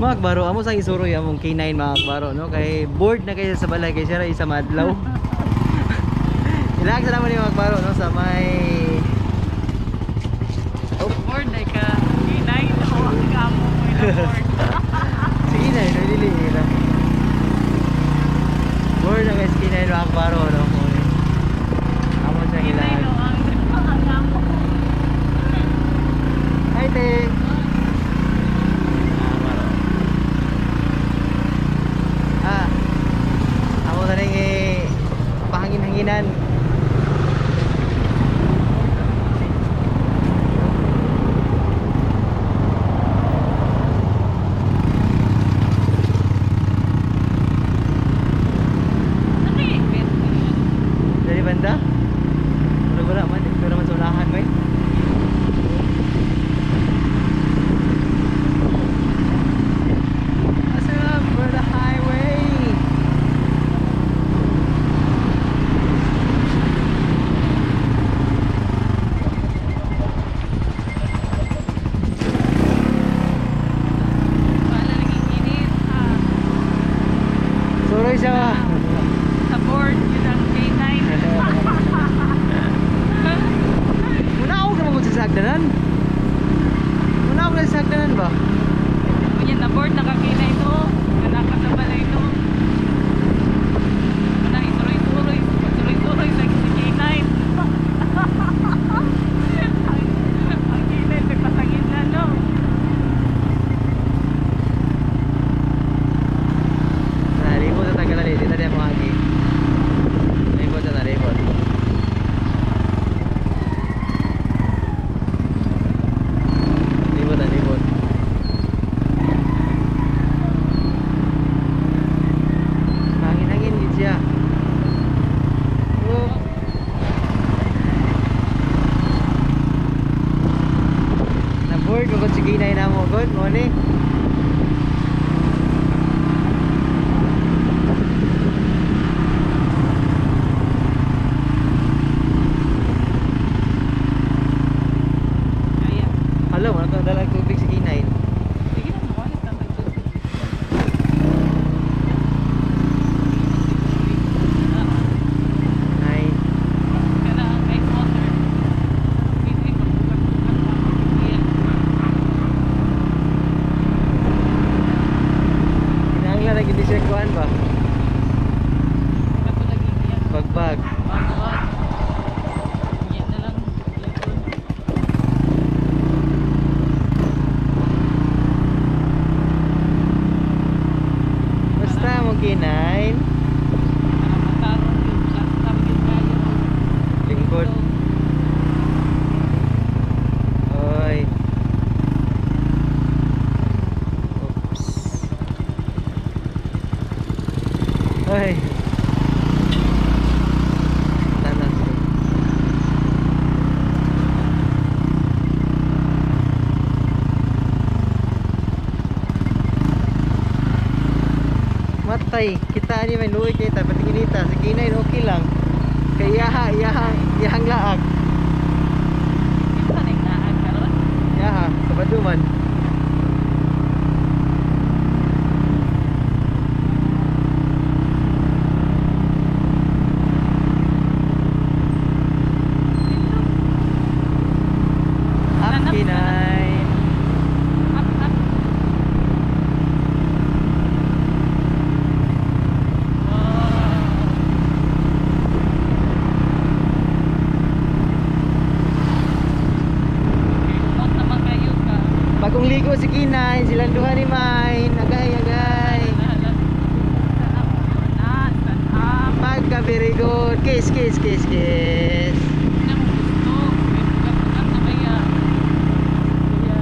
Mga akbaro, amo sang isuroy among K9 mga akbaro, no? Kay board na kayo sa balay kay siya isa madlaw. Ilag sa naman yung mga akbaro, no? Sa may Board na ka. Kinay na ako ang gamo mo na board. sige na, dili na. Board na kay K9 mga akbaro, no? Amo sa Kinay ilag. no ang gamo. Hi, te. Ako na rin pahangin-hanginan. Ano yung bet mo yan? Dari banda? Wala man, pero man sa unahan may. Asap for the highway. Wala naging init. Suroy siya ba? Sa board yun ang K9. Muna ako ka magod sa sagdanan. Muna ako sa sagdanan ba? Ganyan na board nakakina ito. Nakakasaba na ito. Wala ituloy-tuloy. Tuloy-tuloy sa K9. Ang K9 nagpasagin na no. Nalipot sa tagalan eh. Dito mga agi. Nalipot sa nalipot. Nalipot na nalipot. Hangin-hangin gitu siya. Oh. Na-board ko kung sige na mo. Good morning. Kaya. Hello, wala kang dalang tubig sa K9. Sige na, makalit na tagtubig. Ay, Kaya ang ice water. Hindi magbukat-bukat pa. Yan. kinahanglan lagi di siya kuhan ba? Kato lagi yan. Bagbag. Bago-bago. Yan na lang. Basta mo K9. Para makaroon yung platform yung kaya. Lingkod. Oy. Oops. Oy. Tanan. Matay, kita ni may luwi kita, patingin nita, sa K9 okay lang. Kaya yahang laag. Hindi pa nagnahan karon. Yaha, kabaduman. Up K9. Up, up. Wow. Huwag naman kayo ka. Bagong ligo si K9, silang duha ni May. Agay. Stand up. Pagka very good. Kiss. Hindi mo gusto. May bugat-bugat na kaya. Kaya.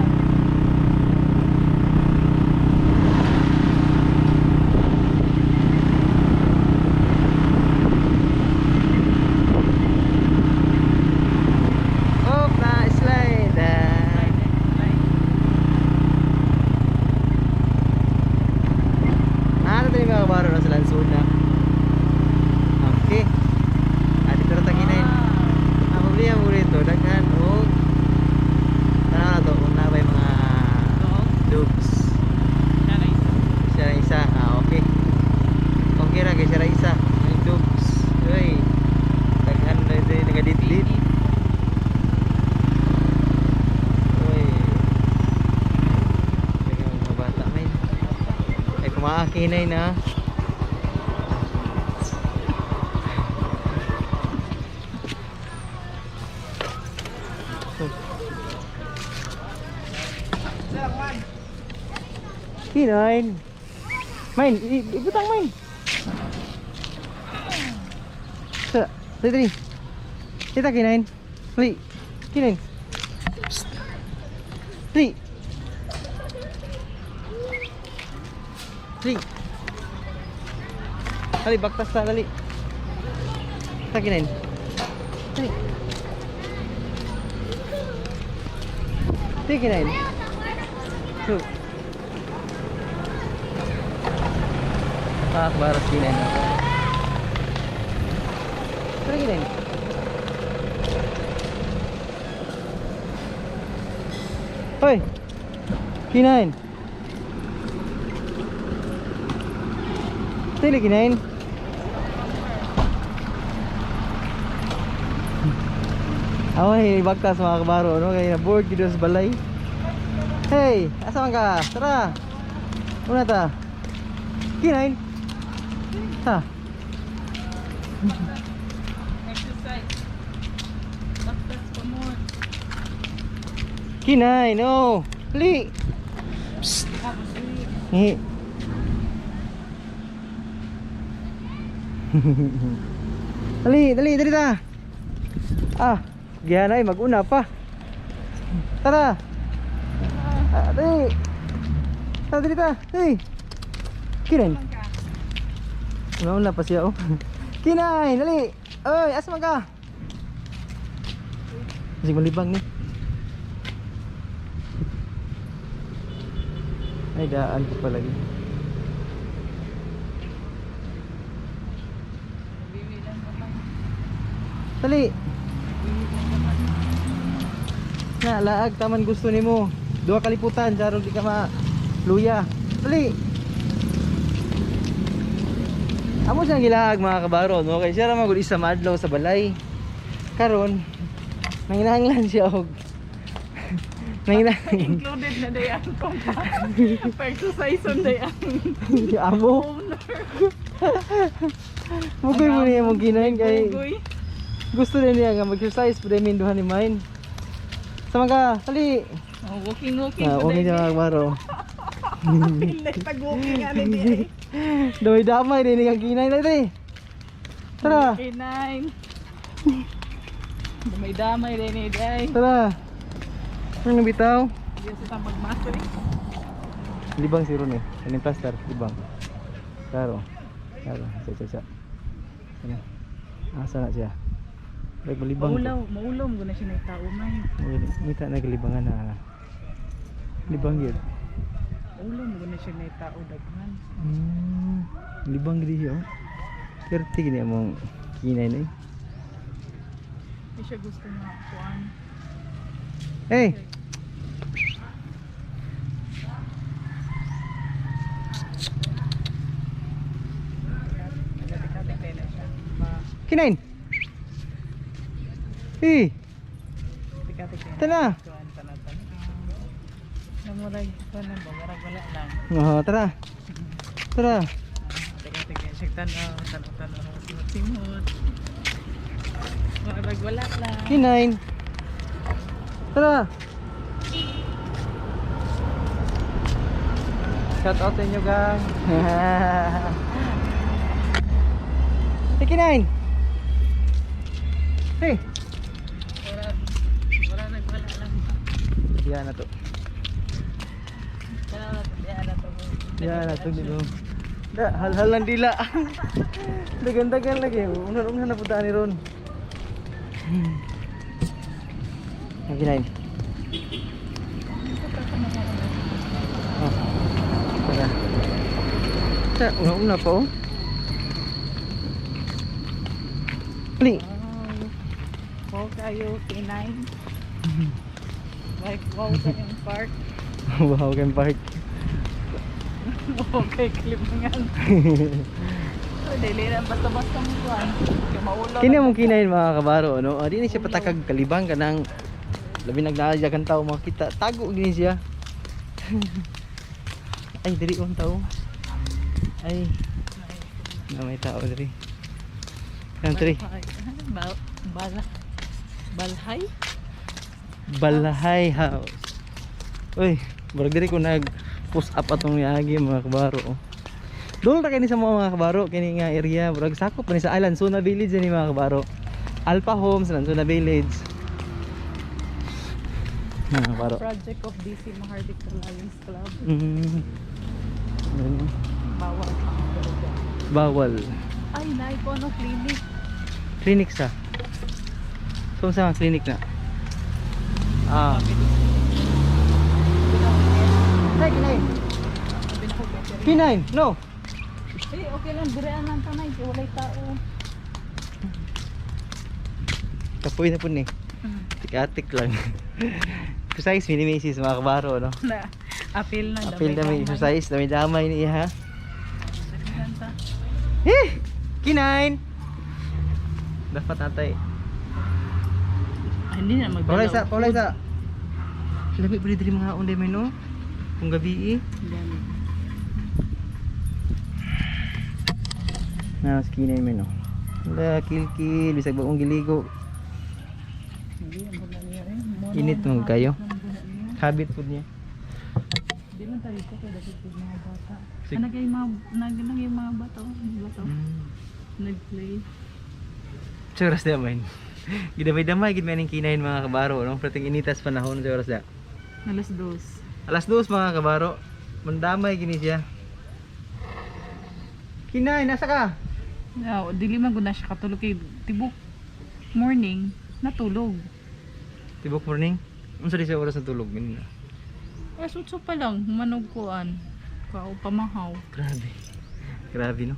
Oh, na slide. Ano tadi mga kabaro na sa Lansuna? Okay. Dito na K9. Raisa. Okay. Okay ra kay si Raisa. Yung dogs. Uy. Daghan na din nagaditlit. Uy. Kaya mga bata may. Ay kumaakinay na. Kinain. Main, ibutang main. Sa, dali. Kita kinain. Dali. Kinain. Psst. Dali. Dali. Dali, baktas na, dali. Kita kinain. Dali. Dali kinain. So. Barat kinain na. Tara kinain. Hoy! Kinain. Tili kinain. Away, bagtas mga kabaro, no? Kaya na-board dito sa balay. Hey! Asa man ka? Tara! Una ta. Kinain. Ha. Exercise. Baktas pa mo. Kinain, oh. Dali. Psst. Ni. Dali ta. Ah, gihanay mag-una pa. Tara. Dali. Dali ta. Dali. Kinain. Una pa siya, oh. Kinain, dali. Oy, asa man ka? Kasi malibang ni. Ay, daan ko pala yun. Bibilang naman. Dali. Bibilang naman. Na, laag, taman gusto ni mo. Dua kaliputan, jaro di ka ma-luya. Dali. Amo siyang gilaag mga kabaro, no? Kaya siya ramang isa maadlaw sa balay. Karon, nanginahanglan siya og nanginahanglan. Included na dayan ko pa. Pa-exercise on dayan. Amo. Mugoy mo niya mong kinain kay Bugoy. gusto din niya nga mag-exercise pwede minduhan ni mine. Sama ka, tali. Oh, walking. Okay siya mga kabaro. Pilay tag-walking ani di. Damay din ang kinain natin. Tara. Kinain. Damay rin eh, day. Tara. Ano bitaw? Diyan sa magmaster eh. Libang si Ron eh. Ano yung plaster? Libang. Claro. Sa. Ano? Asa na siya? Baik malibang. Maulaw mo na siya na tao man. Mita naglibangan na. Libang yun. Maulaw mo na siya na tao daghan. Libang gini siya. Kerti gini among kinain eh. Hindi siya gusto na kuan. Hey! Nagkatik-katik na siya. Kinain! Eh! Nagkatik na. Tana! Tanan. Namurag kuan lang ba? Murag wala lang. Oh, tara! Tara! Nagkatik na siya tanaw. Simot. Murag wala lang. Kinain! Tara! Shout out sa inyo gang! Hey, kinain! Hey! Wala nagwala lang. Yan na to. Yan na to dito. Da, hal-hal lang dila. Dagan-dagan lagi. Unan-unan na puntaan ni Ron. Ang kinain. Oh. Tara. Sa, una-una pa oh. Pli. Wow kayo, K9. Like wow sa yung park. Wow, kan park. Okay, clip na yan. Dili na basta-basta mo kuan. Kaya maulo. Kini mong kinain mga kabaro, no? Di ni siya patakag kalibang kanang labi nagnaadyagan tao makita. Tago gini siya. Ay, diri on tao. Ay, na may tao diri. Kan diri. Balhay? Balahay House. Uy, barag diri ko nag post up atong yagi mga kabaro. Dol ra kini sa mga kabaro kini nga area, barag sakop pa ni sa Island Suna Village ni mga kabaro. Alpha Homes Suna Village. Mga kabaro. Project of DC Mahardika Lions Club. Ano? Bawal pa ang talaga. Bawal. Ay, Naipono Clinic. Clinic sa. So sa clinic na. Ah. Hey, kinain. Kinain. No. Eh, okay lang. Direan lang tanay. Walay tao. Kapoy na po ni. Tik-atik lang. Exercise minimisis mga kabaro, no? Na, apil na. Apil na may exercise, damay ni ha. Kanta. Kinain. Dapat natay. Ay, hindi na magdalaw. Paulay sa. Labi pa diri mga unday may no. Kung gabi na skinay may no. Wala kilkil bisag bagong giligo. Init mo kayo. Habit food niya. Di man tayo ko kaya dapat yung mga bata. Sig- Nagay yung mga bata. Nag-play. Oras da man. Gidamay-damay gid maning kinain mga kabaro, no? Prating initas panahon sa oras da. Alas 2. Alas 2 mga kabaro. Mandamay gini siya. Kinain nasa ka? Dili man gud na siya katulog kay tibok morning natulog. Tibok morning. Unsa di siya oras ng tulog gini na. Alas 8 pa lang manog kuan. Kao pamahaw. Grabe. Grabe no.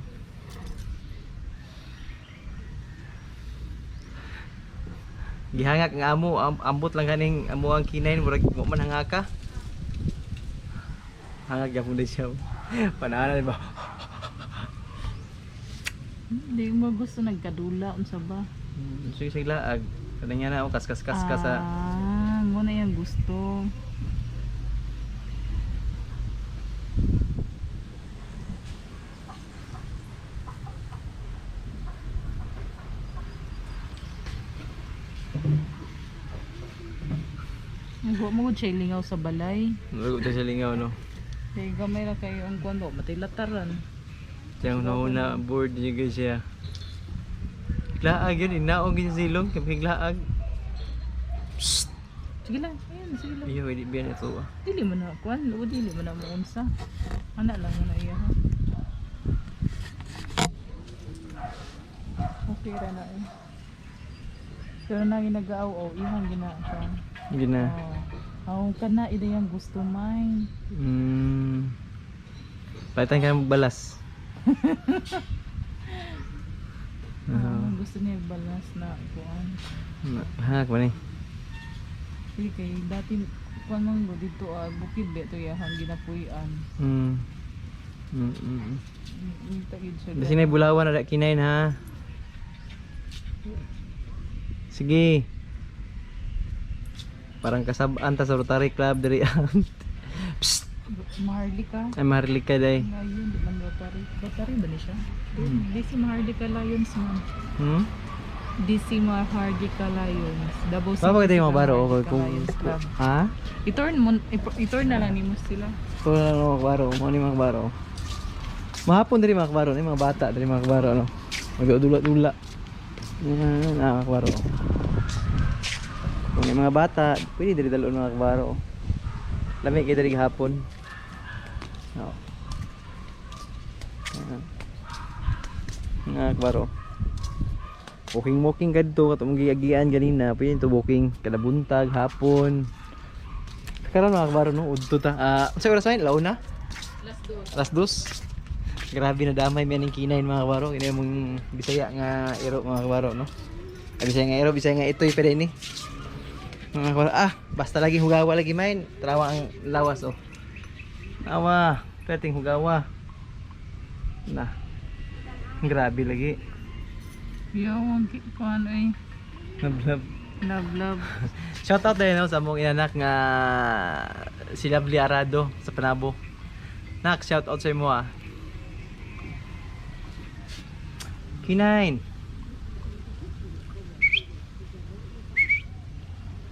Gihangak nga amo, ambot lang kaning amo ang kinain, murag mo man hangaka. Hangak gyapon din siya. Pananan ba? Hindi mo gusto nagkadula unsa ba? Sige sige laag. Kadang yan na ako kaskas ka sa mo na yung gusto. Huwag mo gud siya lingaw sa balay. Lugo ta siya lingaw no. Kaya gamay ra kayo ang kuwan do, matilataran. Siyang nauna board niya guys siya. Laag yun, inaog yun silong, kapag laag. Psst! Sige lang, ayan, sige lang. Iyo, hindi biyan ito ah. Dili mo na kuwan, o dili mo na maunsa. Ana lang na iya ha. Okay ra na eh. Pero na ginagaaw o ihang gina siya. Hindi na. Oh, kana ida yang gusto mine. Palitan ka ng balas. Gusto niya balas na kuan. Hangak ba ni? Sige kay dati kuan man go dito bukid be to yahang ginapuy-an. Tagid siya. Kasi na bulawan na kinain ha. Sige. Parang kasabaan ta sa Rotary Club diri. Psst. Maharlika. Ay maharlika day. Ngayon di man Rotary. Rotary ba ni siya? DC Maharlika Lions man. DC Maharlika Lions. Davao City. Baba kita yung mga baro Maharlika kung Lions Club. ha? I-turn na lang nimo sila. Kung ano mga baro, mo ni mga baro. Mahapon diri mga baro, ni mga bata diri mga baro ano. Magdula-dula. Yan, mga baro. Kung may mga bata, pwede diri dalon mga kabaro. Lamig kay diri gihapon. No. Mga kabaro. Walking kadto katong giagian ganina, pwede to walking kada buntag hapon. Karon mga kabaro no, udto ta. Unsa oras ay launa? Alas 2. Grabe na damay mi aning kinain mga kabaro. Kini mong Bisaya nga iro mga kabaro no. Bisaya nga iro, Bisaya nga itoy pwede ni. Basta lagi hugawa lagi main. Trawa ang lawas oh. Awa, kating hugawa. Nah. Grabe lagi. Yung kuan ay Nablab. love. Shoutout din no, sa mong inanak nga si Lovely Arado sa Panabo. Nak, shoutout sa imo ah. Kinain.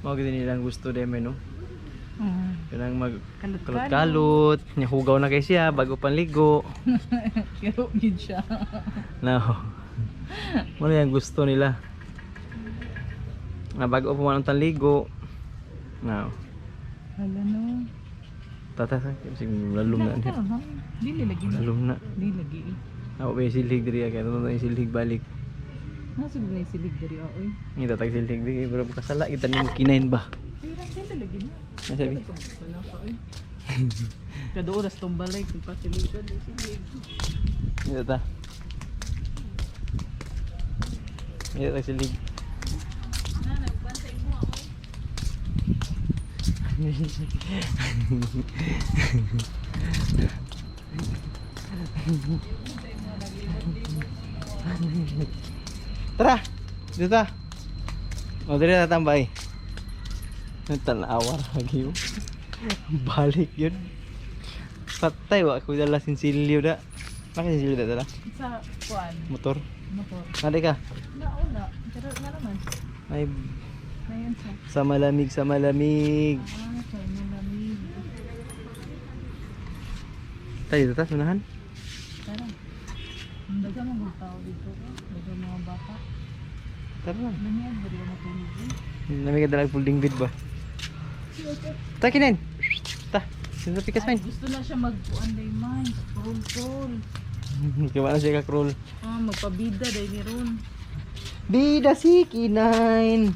Mga gini nilang gusto din no. Kanang mag kalot-kalot, nya hugaw na kay siya bago panligo. Kiro gid siya. No. Ano yung gusto nila? Na bago pa man ang ligo. No. Hala no. Tata kasi lalum na niya. Dili lagi na. Lalum na. Dili lagi. Ako pa yung silhig diri kaya ano na yung silhig balik. Nasud na silig diri oy. Ni tatag silhig diri bro kasala kita ni kinain ba. Dili lagi na. Nasabi. Wala ka oy. Kada oras tong balay kung pasiligan silig. Ni tata. Ni tatag silhig. Tara, dito ta. O, dito na tambay. Tanawar lagi yun. Balik yun. Patay wa ako dala sinsilyo da. Bakit sinsilyo da dala? Sa kuan. Motor. Motor. Nadi ka? Nauna. Pero na naman. Ay, Ayan siya. sa malamig, sa malamig. Sa malamig. Tayo dito ta, sunahan. Tara. Daga mga tao dito. Daga mga bata. Tara lang. Ganyan, bari mo tulog. Namig ka dalag folding bed ba? Ta, kinin. Ta, sino pikas main? Gusto na siya magpuan day man. Roll. Kaya na siya ka-crawl. Magpabida day ni Ron. Bida si Kinain.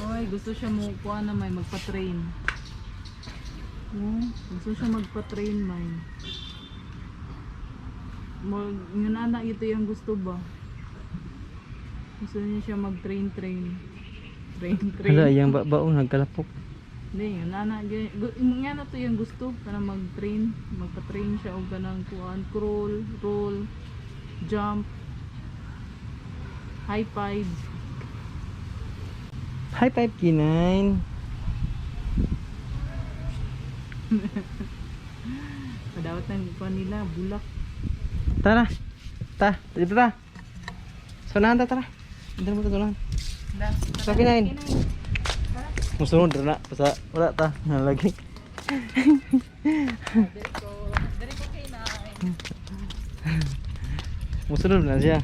Oy, gusto siya mo kuan na may magpa-train. Gusto siya magpa-train man. Yun anak ito yung gusto ba? Gusto niya siya mag-train. Hala, yung baon nagkalapok. Hindi, yun anak. Yung anak to yung gusto. Para mag-train. Magpa-train siya o ganang kuan. Crawl, roll, jump, high five. High five Kinain. Padawat ng kuan nila, bulak. Tara. Dito ta. Sunahan ta, tara. Dito mo ta sunahan. Sa Kinain. Musunod na basta wala ta lagi. Dari ko kinain. Musunod na siya.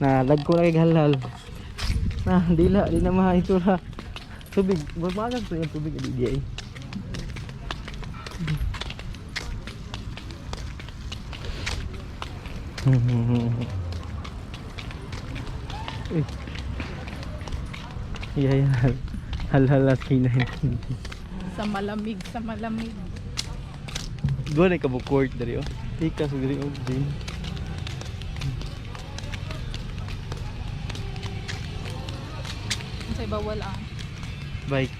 Na lag ko lagi halal. Na dila di na mahitura. Tubig, babagag to yung tubig di dia. Iya. Hal-hal at Kinain. Sa malamig. Doon ay kabukort dari oh. Ika sa diri og din. Sa bawal Bike.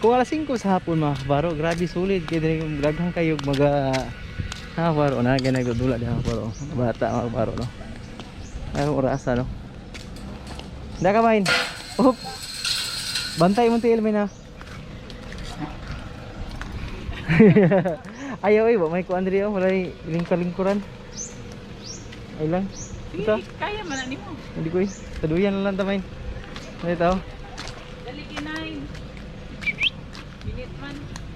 Kung alas 5 sa hapon mga kabaro, grabe sulit. Kaya din daghang kayo mga kabaro na nagdudula din mga kabaro. Bata mga kabaro no. Mayroong orasa no. Hindi ka main. Oop. Bantay mo tayo ilmin ha. Ayaw ba may kuan diri oh, walay lingkar-lingkuran. Ay lang. Ito. Kaya man ni mo. Hindi ko taduyan lang ta main. Ano ito? Dali kinain.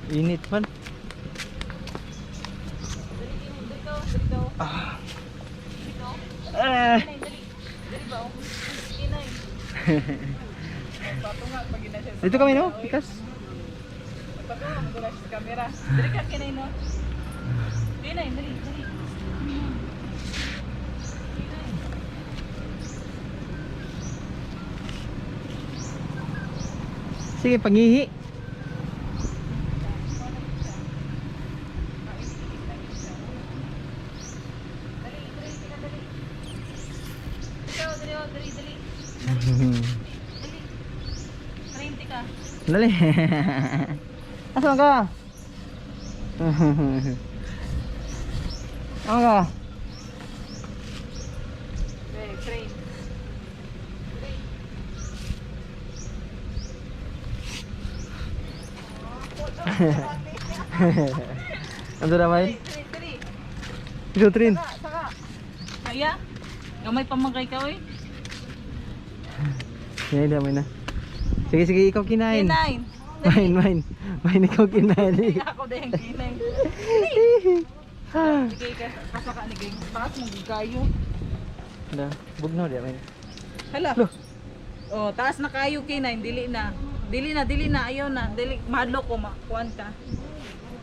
Init man. Dito. Dali ba? Kinain. nga pag ina siya. Dito kami no, Pikas. Pagkawa mo gula sa camera. Dali ka kinay no. Kinay, dali, dali. Sige, pangihi. Dali, dali. 30 ka. Dali. Asan ka? Asan ka? Train. Ano naman? Dali. Ito, Trin. Saka. Kaya? Gamay pamangkay ka, oy. Kinain namin na. Sige, sige, ikaw kinain. Kinain. Main ikaw kinain. Hindi ako din kinain. Sige ka, kasaka ni Geng. Taas mong kayo. Dah, bugnaw dia main. Hala. Loh. Oh, taas na kayo kinain, dili na. Dili na, ayaw na. Dili, mahadlo ko, kuwan ka.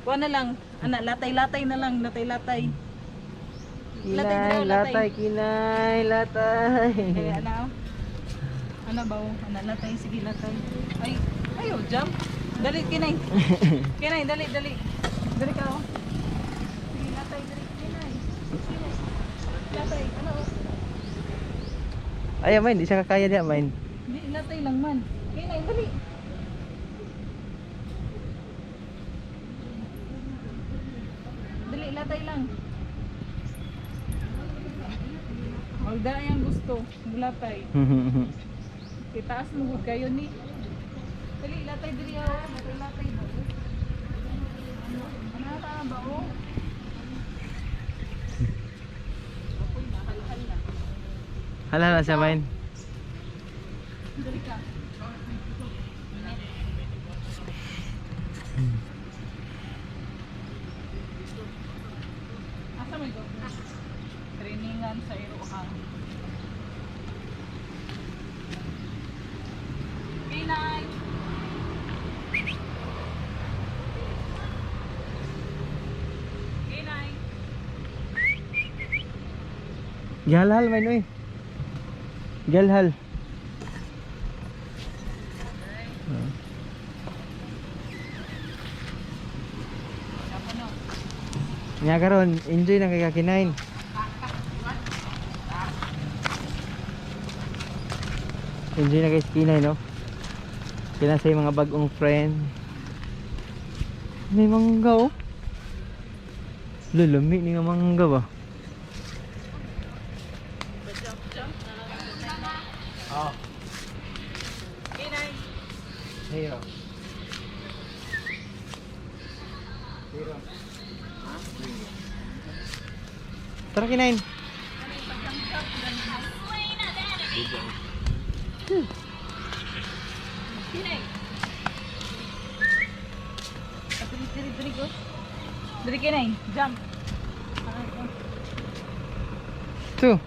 Kuwan na lang, anak, latay-latay na lang, latay-latay. Kinay, latay, kinay, latay. Eh, ano? Ano ba? Ano, latay, sige, latay. Ay, ayaw, jump. Dali, kinay. Kinay, dali. Dali ka, oh. Sige, latay, dali, kinay. Latay, ano, oh. Ayaw main, di siya kakaya dia main. Hindi, latay lang man. Kinay, dali. Dali, latay lang. Magda yung gusto, latay. Itaas mo gud kayo ni. Dali, latay diri ha. Latay ba? Ano ta ba o? Apoy na, halhal na. Hala siya main. Dali ka. Asa may go? Trainingan sa Irohan. Kinay! Kinay! Galhal main oi. Galhal. Siapa no? Nya karon, enjoy na kay kakinain. Enjoy na guys kinay no. Kina sa mga bagong friend. May mangga oh. Lulumi ni nga mangga ba? Jump. Oh. Kinay! Hero. Hero. Tara kinain. Kinay! Dali go. Dali kinay, jump. Tuh.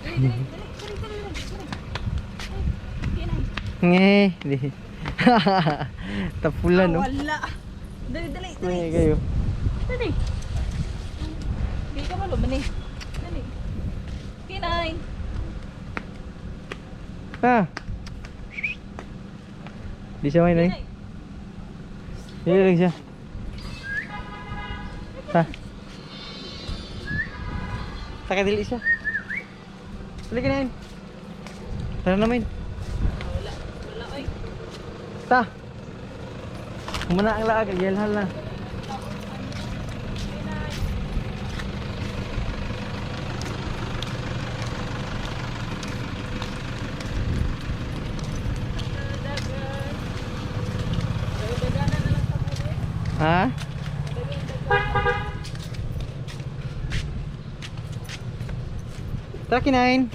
Dali. Kinay. Nge, di. Tapulan no. Wala. Dali. Nge kayo. Dali. Hindi ka malo man eh. Dali. Kinay. Ah. Di siya main eh. Kinay. Dili lang siya. Ta. Taka dili siya. Dili kinain. Tara na main. Wala oy. Ta. Muna ang laag, gelhal na. Ha? Tara kinain.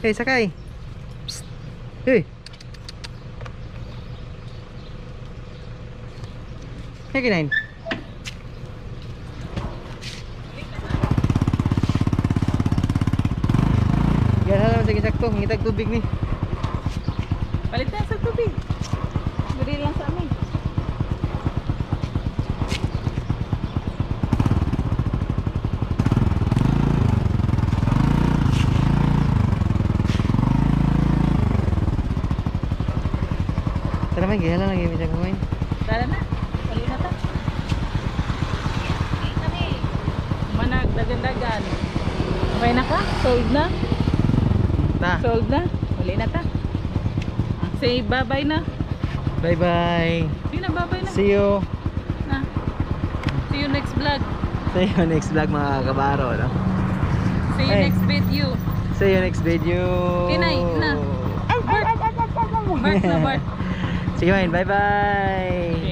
Hey, sakay. Psst. Hey. Hey, kinain. Yan naman sige sakto, ngitag tubig ni. Palit na sa tubig. Bili lang sa amin. Tara man, gihala lang yung isang kumain. Tara na. Palit na ta. Manag, dagan-dagan. Okay na ka? Sold na? Ta, Sold na? Palit na ta. Say bye-bye na. bye bye. Sige na, bye-bye na. See you. Na. See you next vlog. See you next vlog mga kabaro, no? See you Hey. next video. See you next video. Kinay, na. Bart. Bart na, Bart. Sige man, bye bye.